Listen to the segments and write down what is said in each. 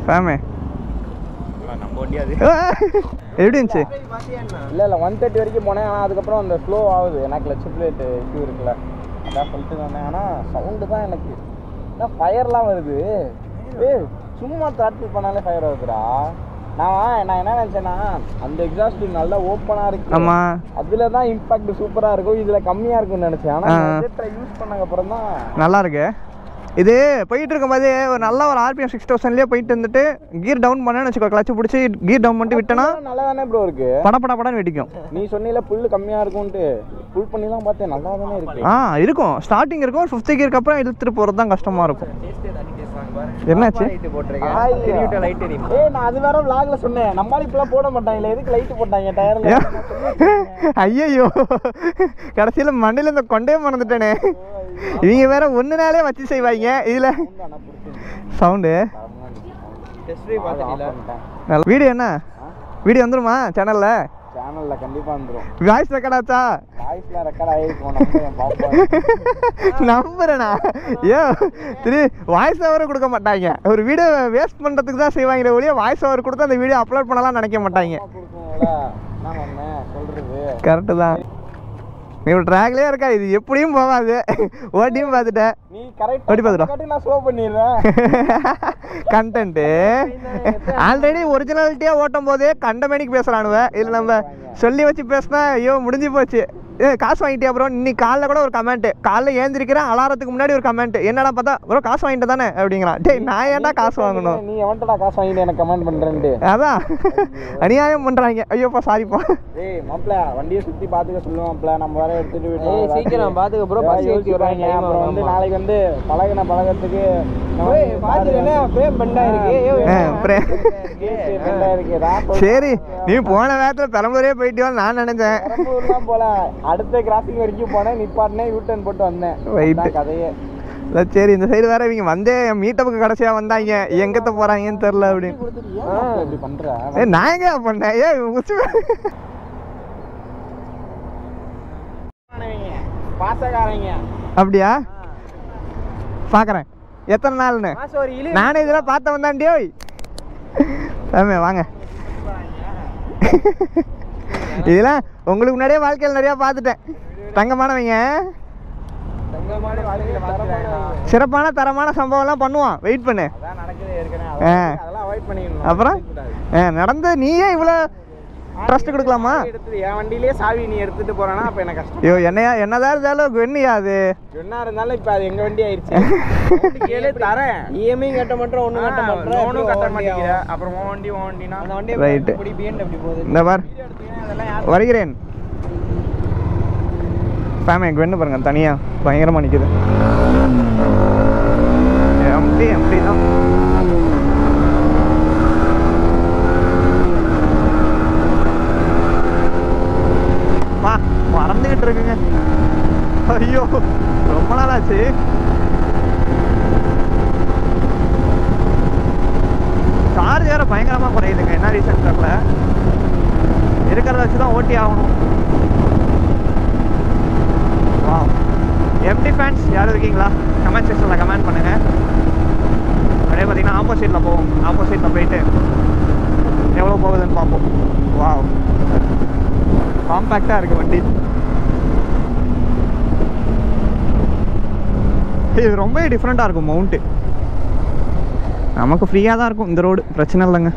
ஃபேமே நம்ம வண்டி அது எப்படி இருந்துச்சு? இல்லை 130 வரைக்கும் போனேன். ஆனால் அதுக்கப்புறம் அந்த ஸ்லோ ஆகுது. எனக்கு கிளட்ச் பிளேட் இஷ்யூ இருக்குல்ல, அதான் சொல்லிட்டு வந்தேன். ஆனால் சவுண்டு தான் எனக்கு என்ன ஃபயர்லாம் வருது. சும்மா த்ராட்டில் பண்ணாலே ஃபயர் வருதுடா. நான் என்ன நினச்சேன்னா அந்த எக்ஸாஸ்ட் நல்லா ஓப்பனாக இருக்கு. ஆமாம், அதில் தான் இம்பாக்ட் சூப்பராக இருக்கும், இதில் கம்மியாக இருக்கும்னு நினச்சேன். ஆனால் யூஸ் பண்ணதுக்கப்புறம் தான் நல்லா இருக்கு. இது போயிட்டு இருக்கும்போது ஒரு நல்ல ஒரு RPM 6000லேயே போயிட்டு இருந்துட்டு கீர் டவுன் பண்ணேன்னு வச்சுக்கோ, கிளச்சு பிடிச்சி கீர் டவுன் பண்ணிட்டு விட்டேன்னா நல்லா தானே ப்ரோ இருக்கு. படப்படன்னு வெடிக்கும். நீ சொன்னீல புல் கம்மியாக இருக்கும்ட்டு, புல் பண்ணிலாம் பார்த்தேன், நல்லா தானே இருக்கு. இருக்கும், ஸ்டார்டிங் இருக்கும். 5th கியருக்கு அப்புறம் இழுத்துட்டு போகிறது தான் கஷ்டமாக இருக்கும். என்னாச்சு? நான் அது வேற vlogல சொன்னேன். நம்மளால இப்பெல்லாம் போட மாட்டாங்களே, எதுக்கு லைட் போட்டாங்க டயர்ல? ஐயோ, கடைசியில் மண்ணில் இந்த கொண்டே மறந்துட்டேனே. இவங்க வேற ஒன்று நாளே வச்சு செய்வாங்க. இதில் சவுண்டு வீடியோ என்ன வீடியோ வந்துருமா சேனல்ல? சேனல்ல கண்டிப்பா வந்துரும். வாய்ஸ் ரெக்கார்ட் ஆச்சா? வாய்ஸ்ல ரெக்கார்ட் ஆயிருக்கும். நம்புறேண்ணா. ஐயோ வாய்ஸ் ஓவர் கொடுக்க மாட்டாங்க. ஒரு வீடியோ வேஸ்ட் பண்ணுறதுக்கு தான் செய்வாங்க ஒழிய வாய்ஸ் ஓவர் கொடுத்து அந்த வீடியோ அப்லோட் பண்ணலாம் நினைக்க மாட்டாங்க. கரெக்டு தான். நீ ஒரு ட்ராக்லேயே இருக்கா, இது எப்படியும் போகாது. ஓட்டியும் பார்த்துட்டேன், நீ கரெக்ட் ஓட்டி பார்த்துட்டேன். நான் ஷோ பண்ணிடுறேன் கண்டென்ட்டு. ஆல்ரெடி ஒரிஜினாலிட்டியாக ஓட்டும் போதே கண்டமேனிக்கு பேசலானுவேன். இதில் நம்ம சொல்லி வச்சு பேசினா ஐயோ முடிஞ்சு போச்சு. காசு வாங்கிட்டியா ப்ரோ? இன்னைக்கு காலைல கூட ஒரு கமெண்ட், காலைல ஏந்திரிக்கிறேன் அலாரத்துக்கு முன்னாடி ஒரு கமெண்ட், என்னடா பார்த்தா ப்ரோ காசு வாங்கிட்டு தானே அப்படிங்கிறான். டேய் நான் ஏன்டா காசு வாங்கணும்? நீ எவன்டா காசு வாங்கிட்டு எனக்கு கமெண்ட் பண்ணுறேன்ட்டு அதான் அநியாயம் பண்ணுறாங்க. ஐயோப்பா சாரிப்பா. ஏய் மாப்பிள்ள வண்டியை சுற்றி பார்த்துக்க சொல்லுவான்ப்பா, நம்ம வர எடுத்துட்டு விட்டு சீக்கிரம் பார்த்துக்க ப்ரோ. பஸ் ஏற்றி விடுறாங்க. அப்புறம் வந்து நாளைக்கு வந்து பழகத்துக்கு சரி நீ போன வேகத்தில் பெரம்பூரே போயிட்டு நான் நினைச்சேன். பெரம்பூர்லாம் போல, அடுத்த கிராசிங் வரைக்கும் போனேன், நிப்பாட்டினேன், யூ-டர்ன் போட்டு வந்தேன். கதையே சரி. இந்த சைடு வேற இவங்க வந்தே மீட்டப்புக்கு கடைசியா வந்தாங்க, எங்கத்த போறாங்கன்னு தெரியல அப்படின்னு பண்ற. நான் எங்க பண்ணேன்? அப்படியா? பாக்குறேன் எத்தனை நாள்னு. நானே இதெல்லாம் பார்த்த வந்தாண்டியோ. வாங்க, இதெல்லாம் உங்களுக்கு முன்னாடியே வாழ்க்கையில் நிறைய பார்த்துட்டேன். தங்கமானவங்க, சிறப்பான தரமான சம்பவம்லாம் பண்ணுவான். வெயிட் பண்ணு. அப்புறம் நடந்து நீயே இவ்வளோ ட்ரஸ்ட் கொடுக்கலாமா? என் வண்டியிலே சாவி நீ எடுத்துட்டு போறானா அப்ப எனக்கு கஷ்டம். ஐயோ என்னதான் இருந்தாலும் வெண்ணியா அது என்ன இருந்தாலும் இப்ப அது எங்க வண்டி ஆயிடுச்சு. கேளு தரேன். இஎம்ஐ கட்ட மாட்டோம், ஒன்றும் கட்ட மாட்டோம், லோனும் கட்ட மாட்டேங்கிற. அப்புறம் உன் வண்டினா அந்த வண்டி ரைட். இப்படி BMW போகுது. இந்த பார் வருகிறேன். ஃபேமே வெண்ணு பாருங்க, தனியா பயங்கரமா நிக்குது. எம்டி தான். மறந்துகிட்டு இருக்குங்க. ஐயோ ரொம்ப நாள் ஆச்சு. சார்ஜ் வேற பயங்கரமா குறையுதுங்க. என்ன ரீசன் தெரியல, இருக்கிறத வச்சு தான் ஓட்டி ஆகணும். வா எம்டி ஃபேன்ஸ் யாரும் இருக்கீங்களா? கமெண்ட் செக்ஷனில் கமெண்ட் பண்ணுங்க. அப்படியே பார்த்தீங்கன்னா ஆப்போசிட்டில் போவோம். ஆப்போசிட்டில் போயிட்டு எவ்வளோ போகுதுன்னு பார்ப்போம். வா காம்பேக்டாக இருக்குது வண்டி. இது ரொம்ப டிஃப்ரெண்ட்டாக இருக்கும் மவுண்ட்டு. நமக்கு ஃப்ரீயாக தான் இருக்கும் இந்த ரோடு, பிரச்சனை இல்லைங்க.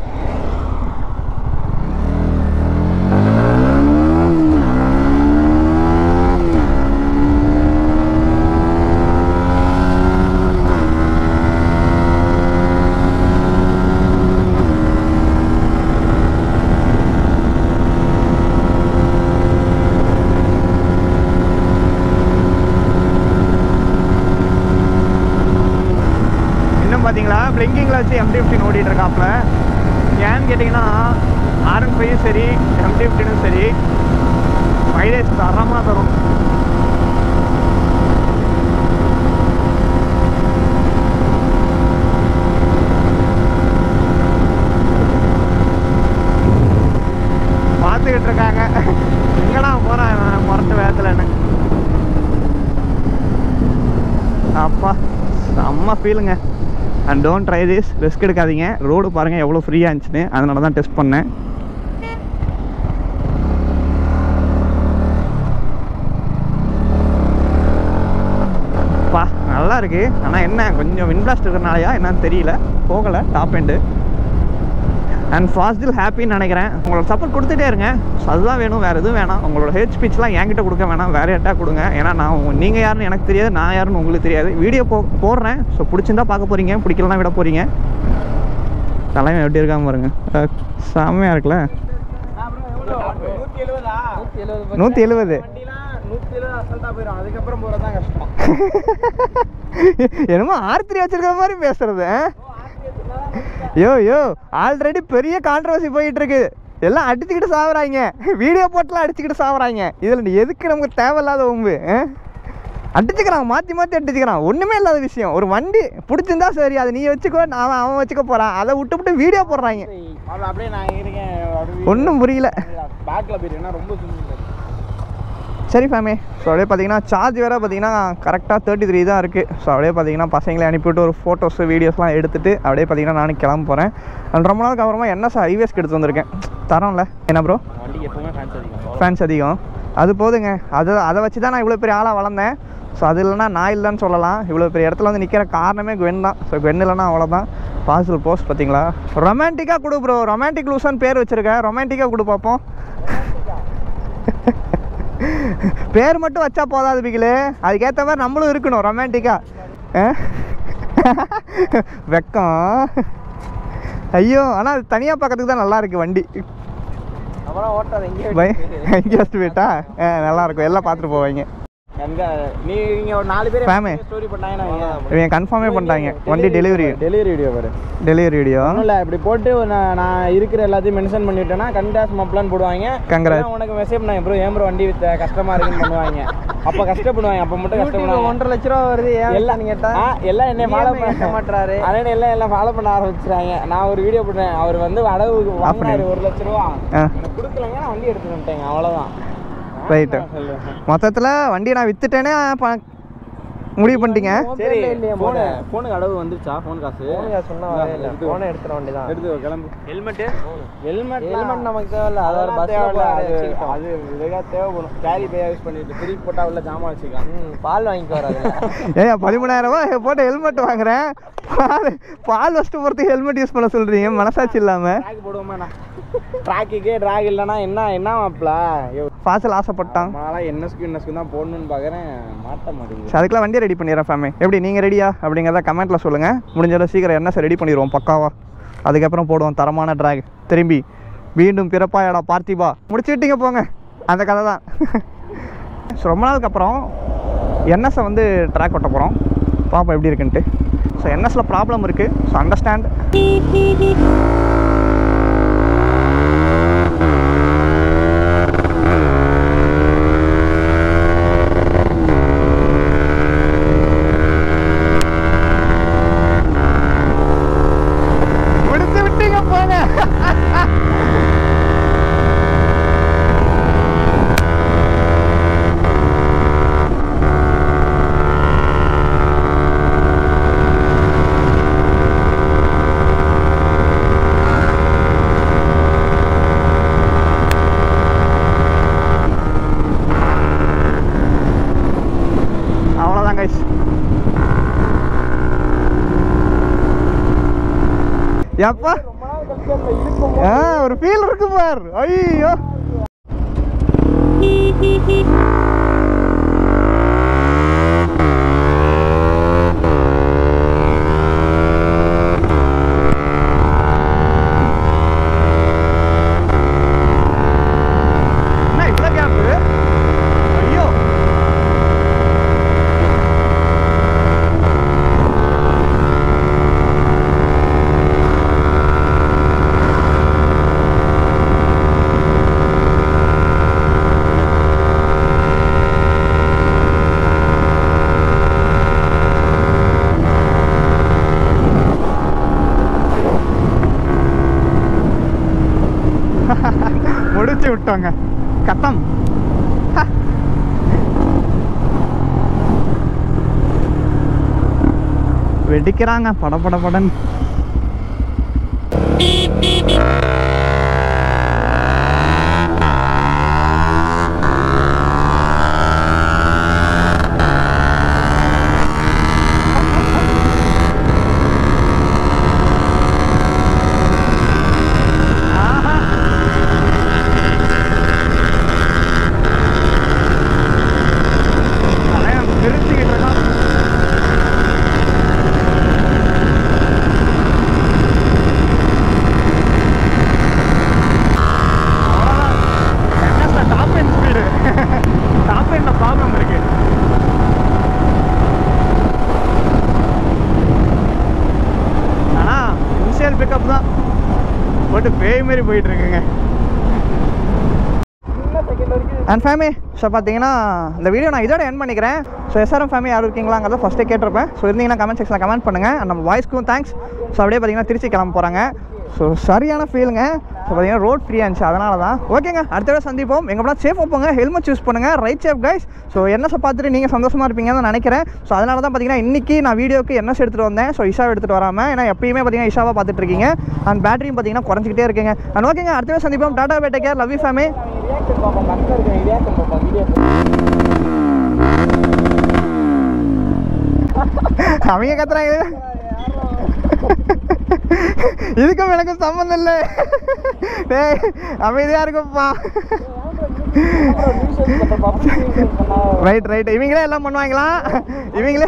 பார்த்தீங்களா பிளிங்கிங்கில் வச்சு MT-15 ஓடிட்டு இருக்காப்புல. ஏன்னு கேட்டிங்கன்னா R15 சரி MT-15 சரி மைலேஜ் தரமாக தரும். பார்த்துக்கிட்டு இருக்காங்க எங்கடா போகிறேன் முரட்டு வேகத்தில். அப்பா செம்ம ஃபீலுங்க. And don't try this, risk எடுக்காதீங்க. ரோடு பாருங்கள் எவ்வளோ ஃப்ரீயாக இருந்துச்சுன்னு, அதனால தான் டெஸ்ட் பண்ணேன். பா நல்லா இருக்குது. ஆனால் என்ன கொஞ்சம் விண்ட் பிளாஸ்ட் இருக்கிறனாலையா என்னன்னு தெரியல, போகலை டாப் எண்டு. அண்ட் ஃபாஸ்டில் ஹாப்பின்னு நினைக்கிறேன். உங்களோட சப்போர்ட் கொடுத்துட்டே இருங்க. ஸோ அதுதான் வேணும், வேறு எதுவும் வேணாம். உங்களோட ஹெட் ஸ்பீச்லாம் என்கிட்ட கொடுக்க வேணாம், வேறு யார்ட்டா கொடுங்க. ஏன்னா நீங்கள் யாருன்னு எனக்கு தெரியாது, நான் யாருன்னு உங்களுக்கு தெரியாது. வீடியோ போடுறேன். ஸோ பிடிச்சிருந்தா பார்க்க போகிறீங்க, பிடிக்கலாம் விட போகிறீங்க. தலைமை எப்படி இருக்காம பாருங்க, செம்மையாக இருக்குல்ல. 170 அதுக்கப்புறம் போகிறதான் கஷ்டம். என்னமோ R3 வச்சிருக்கிற மாதிரி பேசுறது. யோ ஆல்ரெடி பெரிய கான்ட்ரவர்சி போயிட்டு இருக்கு. எல்லாம் அடிச்சுக்கிட்டு சாவுறாங்க, வீடியோ போட்டுலாம் அடிச்சுக்கிட்டு சாவுறாங்க. இதில் எதுக்கு நமக்கு தேவையில்லாத ஒம்பு? அடிச்சுக்கிறான், மாற்றி அடிச்சுக்கிறான். ஒன்றுமே இல்லாத விஷயம். ஒரு வண்டி பிடிச்சிருந்தா சரி, அதை நீ வச்சுக்கோ, அவன் வச்சுக்க போகிறான். அதை விட்டு வீடியோ போடுறாங்க. அப்படியே நான் இருக்கேன், ஒன்றும் புரியல. பேக்கில் போயிருக்கேன்னா ரொம்ப சரி ஃபேமே. ஸோ அப்படியே பார்த்தீங்கன்னா சார்ஜ் வேறு பார்த்தீங்கன்னா கரெக்டாக 33 தான் இருக்குது. ஸோ அப்படியே பார்த்தீங்கன்னா பசங்களை அனுப்பிவிட்டு ஒரு ஃபோட்டோஸு வீடியோஸ்லாம் எடுத்துகிட்டு அப்படியே பார்த்தீங்கன்னா நானும் கிளம்ப போகிறேன். அண்ட் ரொம்ப நாளுக்கு அப்புறமா NS ஹைவேஸ்க்கு எடுத்து வந்திருக்கேன். தரோம்ல என்ன ப்ரோ, வண்டி எப்பவுமே ஃபேன்ஸ் அதிகம். அது போதுங்க, அதை வச்சு தான் நான் இவ்வளோ பெரிய ஆளாக வளர்ந்தேன். ஸோ அது இல்லைனா நான் இல்லைன்னு சொல்லலாம். இவ்வளோ பெரிய இடத்துல வந்து நிற்கிற காரணமே குவென் தான். ஸோ குவென் இல்லைனா அவ்வளோதான். பாசில் போஸ்ட் பார்த்தீங்களா, ரொமான்டிக்காக கொடு ப்ரோ. ரொமான்டிக் லூசான்னு பேர் வச்சுருக்கேன், ரொமான்டிக்காக கொடு பார்ப்போம். பேர் மட்டும் வச்சா போதாது பிகிலு, அதுக்கேற்ற மாதிரி நம்மளும் இருக்கணும் ரொமான்டிக்காக. வெக்கம். ஐயோ, ஆனால் அது தனியாக பார்க்கறதுக்கு தான் நல்லா இருக்குது வண்டி. அப்புறம் ஓட்டாது எங்கே வச்சுட்டு போயிட்டா நல்லாயிருக்கும், எல்லாம் பார்த்துட்டு போவாங்க. நீங்க ஒரு 4 பேர் ஃபேமே ஸ்டோரி பண்ணாங்கன்னா இவங்க கன்ஃபார்மே பண்ணிட்டாங்க. வண்டி டெலிவரி வீடியோ பாரு, டெலிவரி வீடியோ இல்லை இப்படி போட்டு நான் இருக்கிற எல்லாத்தையும் மென்ஷன் பண்ணிவிட்டேன்னா கண்டாஸ் மப்ளான்னு போடுவாங்க. கங்க்ராட். உனக்கு மெசேஜ் பண்ணாங்க ப்ரோ, ஏன் ப்ரோ வண்டி கஷ்டமா இருக்குன்னு பண்ணுவாங்க. அப்போ கஷ்டப்படுவாங்க, அப்போ மட்டும் கஷ்டப்படுவாங்க. 1.5 லட்ச ரூபா வருது, எல்லாம் கேட்டா எல்லாம் என்னை ஃபாலோ பண்ண மாட்டாரு. அதனால எல்லாம் ஃபாலோ பண்ண ஆரம்பிச்சுறாங்க. நான் ஒரு வீடியோ போட்டேன், அவர் வந்து அடவுக்கு வாங்கினாரு 1 லட்ச ரூபா, எனக்கு கொடுக்கலங்க, நான் வண்டி எடுத்துட்டு வந்துட்டேங்க, அவ்வளோதான். ரைட்டு. மொத்தத்தில் வண்டியை நான் வித்துட்டேனே முடிவு பண்ணிட்டீங்க. சரி, ஃபோனுக்கு அடவு வந்துருச்சா? ஃபோன் காசு சொன்னா ஃபோனை எடுத்துட வண்டி தான். எடுத்து கிளம்பு. ஹெல்மெட் நமக்கு தேவையில்ல, அது ஒரு பஸ் அது இதுக்காக தேவைப்படும். கேரி பே யூஸ் பண்ணிட்டு திருப்பி போட்டா உள்ள ஜாமான் வச்சுக்கலாம். பால் வாங்கிட்டு வராது. ஏன் 13,000 ரூபாய் போட்டு ஹெல்மெட் வாங்குறேன், பால் வச்சுட்டு போகிறதுக்கு ஹெல்மெட் யூஸ் பண்ண சொல்கிறீங்க, மனசாட்சி இல்லாமல். ட்ராக் போடுவோமா? ட்ராக்குக்கே ட்ராக் இல்லைன்னா என்ன மாப்பிளா பாசல் ஆசைப்பட்டான். நான்லாம் என்எஸ்க்கு தான் போடணும்னு பார்க்குறேன், மாட்ட மாட்டேங்குது. அதுக்கெல்லாம் வண்டியை ரெடி பண்ணிடுறேன் ஃபேமே. எப்படி நீங்கள் ரெடியா அப்படிங்கிறத கமெண்ட்டில் சொல்லுங்கள். முடிஞ்சளவு சீக்கிரம் NS ரெடி பண்ணிடுவோம் பக்காவா. அதுக்கப்புறம் போடுவோம் தரமான ட்ராக். திரும்பி மீண்டும் பிறப்பாயடா பார்த்திபா முடிச்சு விட்டீங்க போங்க, அந்த கதை தான். ஸோ ரொம்ப நாளுக்கு அப்புறம் NS வந்து ட்ராக் ஓட்ட போகிறோம், பார்ப்போம் எப்படி இருக்குன்ட்டு. ஸோ NSல ப்ராப்ளம் இருக்குது, ஸோ அண்டர்ஸ்டாண்ட். எப்பா ஒரு ஃபீல் இருக்கு பார். ஐயோ முடிச்சு விட்டோங்க, கத்தம். வெடிக்கிறாங்க படன்னு. பிக்கப் தான் போட்டு பேய் மாதிரி போயிட்டு இருக்குங்க. அண்ட் ஃபேமிலி ஸோ பார்த்தீங்கன்னா இந்த வீடியோ நான் இதோட எண்ட் பண்ணிக்கிறேன். ஸோ எஸ்ஆர்எம் ஃபேமிலி யாரும் இருக்கீங்களாங்கிறத ஃபஸ்ட்டே கேட்டிருப்பேன். ஸோ இருந்தீங்கன்னா கமெண்ட் செக்ஷனில் கமெண்ட் பண்ணுங்கள். அண்ட் நம்ம வாய்ஸ்க்கும் தேங்க்ஸ். ஸோ அப்படியே பார்த்தீங்கன்னா திருச்சி கிளம்ப போகிறாங்க. ஸோ சரியான ஃபீலுங்க. ஸோ பார்த்தீங்கன்னா ரோட் ஃப்ரீயாக இருந்துச்சு, அதனால தான். ஓகேங்க, அடுத்த விட சந்திப்போம். எங்கே போனால் சேஃபாக போங்க, ஹெல்மெட் யூஸ் பண்ணுங்கள், ரைட் சேஃப் கைஸ். ஸோ என்எஸ் பார்த்துட்டு நீங்கள் சந்தோஷமாக இருப்பீங்கன்னு நான் நினைக்கிறேன். ஸோ அதனால தான் பார்த்தீங்கன்னா இன்றைக்கி நான் வீடியோக்கு என்எஸ் எடுத்துகிட்டு வந்தேன். ஸோ இஷாவை எடுத்துகிட்டு வராமல், ஏன்னா எப்பயுமே பார்த்தீங்கன்னா இஷாவாக பார்த்துட்டு இருக்கீங்க. அண்ட் பேட்டரியும் பார்த்தீங்கன்னா குறைஞ்சிக்கிட்டே இருக்குங்க. அண்ட் ஓகேங்க, அடுத்த விட சந்திப்போம். டாடா bye, take care, love you family. அவங்க கத்துறாங்க, இதுக்கும் எனக்கும் சம்மந்தம் இல்லை. அமைதியா இருக்குப்பா. ரைட் இவங்களே எல்லாம் பண்ணுவாங்களா? இவங்களே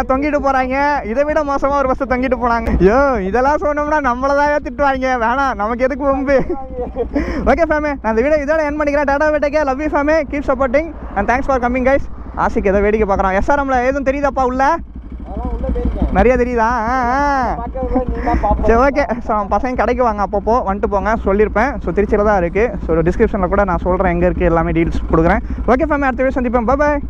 தொங்கிட்டு போறாங்க. இதை விட மோசமா ஒரு பஸ் தொங்கிட்டு போனாங்க. ஐயோ, இதெல்லாம் சொன்னோம்னா நம்மளதான் திட்டுவாங்க. வேணாம், நமக்கு எதுக்கு வம்பு. ஓகே ஃபேமே, நான் இந்த வீடியோ இதோட எண்ட் பண்ணிக்கிறேன். Tata bye, take care, love you ஃபேமே, keep supporting and thanks for coming guys. ஆசிக்கு ஏதோ வேடிக்கை பார்க்குறான். எஸ்ஆர்எம்ல எதுவும் தெரியுதாப்பா உள்ள? நிறைய தெரியுதா? சரி ஓகே. ஸோ பசங்க கடைக்கு வாங்க, அப்பப்போ வந்துட்டு போங்க, சொல்லியிருப்பேன். ஸோ திருச்சியில் தான் இருக்குது. ஸோ டிஸ்கிரிப்ஷனில் கூட நான் சொல்கிறேன் எங்கே இருக்குது, எல்லாமே டீட்டெயில்ஸ் கொடுக்குறேன். ஓகே ஃபேமிலி, அடுத்த வீடியோ சந்திப்பேன். பாய்.